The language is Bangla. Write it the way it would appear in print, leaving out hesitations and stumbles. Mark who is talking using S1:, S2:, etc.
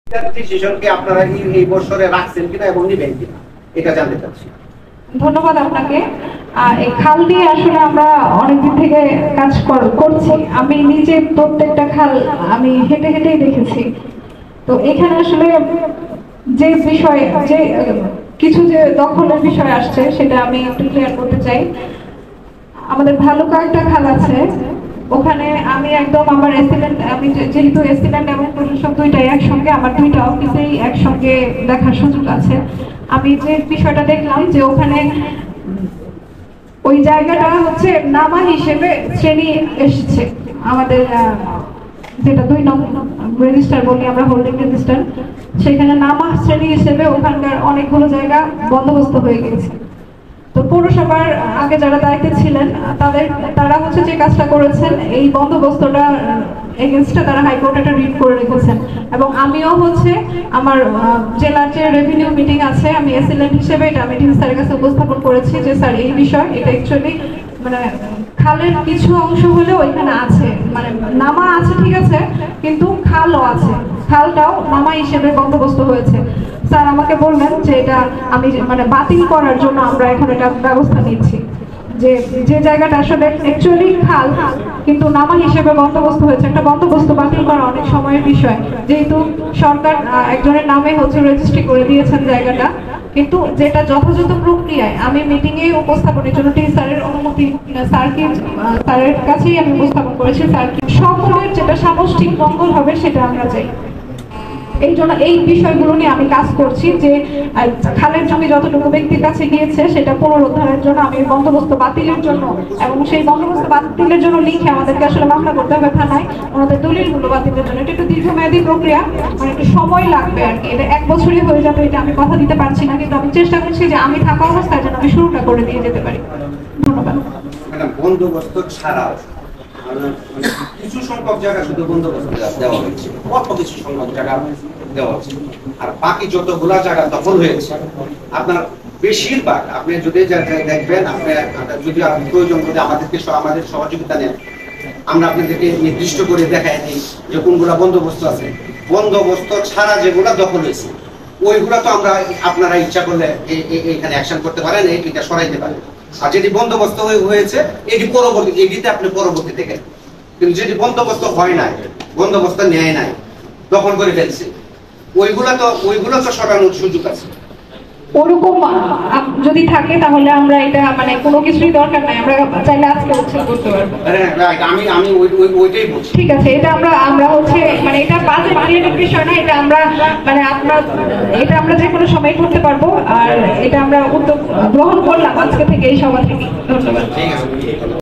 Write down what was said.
S1: ডিসিশনকে আপনারা এই বছরে রাখছেন কিনা এবং নিবেন কিনা এটা জানতে চাচ্ছি।
S2: ধন্যবাদ আপনাকে। এই খাল নিয়ে আসলে আমরা অনেকদিন থেকে কাজ করছি। আমি নিজে প্রত্যেকটা খাল আমি হেঁটে হেঁটেই দেখেছি। তো এখানে আসলে যে বিষয় যে কিছু যে দখলের বিষয় আসছে সেটা আমি একটু ক্লিয়ার করতে চাই। আমাদের ভালো কয়েকটা খাল আছে, ওখানে আমি একদম আমার এসিলেন্ট, আমি যেহেতু এসিলেন্ট এবং প্রশাসক দুইটাই একসঙ্গে, আমার দুইটা অফিসেই একসঙ্গে দেখার সুযোগ আছে। আমি যে বিষয়টা দেখলাম যে ওখানে ওই জায়গাটা হচ্ছে নামা হিসেবে শ্রেণী এসেছে আমাদের, যেটা 2 নম্বর রেজিস্টার বলি আমরা, হোল্ডিং রেজিস্টার, সেখানে নামা শ্রেণী হিসেবে ওখানকার অনেকগুলো জায়গা বন্দোবস্ত হয়ে গেছে। তো পৌরসভার আগে যারা দায়িত্বে ছিলেন তারা হচ্ছে যে কাজটা করেছেন, এই বন্দোবস্তটা এগেইনস্টে তারা হাইকোর্টে একটা রিট করে রেখেছেন। এবং আমিও হচ্ছে আমার জেলার যে রেভিনিউ মিটিং আছে, আমি এসিলেন্ট হিসেবে এটা মিটিং স্যারের কাছে উপস্থাপন করেছি যে স্যার এই বিষয়, এটা অ্যাকচুয়ালি মানে খালের কিছু অংশ হলেও এখানে আছে, মানে নামা আছে ঠিক আছে, কিন্তু খালও আছে, খালটাও নামা হিসেবে বন্দোবস্ত হয়েছে। স্যার আমাকে বললেন যে এটা আমি মানে বাতিল করার জন্য আমরা এখন এটা ব্যবস্থা নিচ্ছি, যে যে জায়গাটা আসলে অ্যাকচুয়ালি খাল কিন্তু নামা হিসেবে বন্দোবস্ত হয়েছে। একটা বন্দোবস্ত বাতিল করা অনেক সময়ের বিষয়, যেহেতু সরকার একজনের নামে হচ্ছে রেজিস্ট্রি করে দিয়েছেন জায়গাটা, কিন্তু যেটা যথাযথ প্রক্রিয়ায় আমি মিটিং এ উপস্থাপনের জন্য স্যারের অনুমতি স্যারের কাছেই আমি উপস্থাপন করেছি। স্যার সকলের যেটা সামষ্টিক মঙ্গল হবে সেটা আমরা চাই। এই জন্য এই বিষয়গুলো নিয়ে আমি কাজ করছি, যে খালের জমি যতটুকু ব্যক্তির কাছে গিয়েছে সেটা পুনরুদ্ধারের জন্য আমি বন্দোবস্ত বাতিলের জন্য, এবং সেই বন্দোবস্ত বাতিলের জন্য লিখে আমাদেরকে আসলে মামলা করতে হবে থানায়, ওনাদের দলিলগুলো বাতিলের জন্য। এটা একটু দীর্ঘমেয়াদী প্রক্রিয়া, মানে একটু সময় লাগবে আর কি। এটা 1 বছরই হয়ে যাবে এটা আমি কথা দিতে পারছি না, কিন্তু আমি চেষ্টা করছি যে আমি থাকা অবস্থায় যেন আমি শুরুটা করে দিয়ে যেতে পারি। ধন্যবাদ।
S1: বন্দোবস্ত ছাড়া কিছু সংখ্যক জায়গা শুধু বন্দোবস্ত দেওয়া হয়েছে, অল্প কিছু সংখ্যক জায়গা দেওয়া হয়েছে, আর বাকি যতগুলা জায়গা দখল হয়েছে আপনার বেশিরভাগ, আপনি যদি দেখবেন, আপনি যদি প্রয়োজন করে আমাদের সহযোগিতা নেন, আমরা আপনাদেরকে নির্দিষ্ট করে দেখাই দিই যে কোনগুলা বন্দোবস্ত আছে। বন্দোবস্ত ছাড়া যেগুলা দখল হয়েছে ওইগুলা তো আমরা, আপনারা ইচ্ছা করলে এখানে অ্যাকশন করতে পারেন, এটা সরাইতে পারেন। আর যেটি বন্দোবস্ত হয়েছে এটিতে আপনি পরবর্তী দেখেন, কিন্তু যেটি বন্দোবস্ত হয় নাই, বন্দোবস্ত নেয় নাই, দখল করে ফেলছে, ওইগুলো তো সরানোর সুযোগ আছে।
S2: ওরকম যদি থাকে তাহলে আমরা এটা মানে কোনো কিছুই দরকার নাই, আমরা চাইলে আজকে উচ্ছেদ করতে পারবো।
S1: আমি ওইটাই বলছি।
S2: ঠিক আছে, এটা আমরা হচ্ছে মানে এটা বাজেট রিলেটেড বিষয় না, এটা আমরা মানে এটা আমরা যে কোনো সময় করতে পারবো। আর এটা আমরা উদ্যোগ গ্রহণ করলাম আজকে থেকে এই সভা থেকে। ধন্যবাদ।
S1: ঠিক আছে।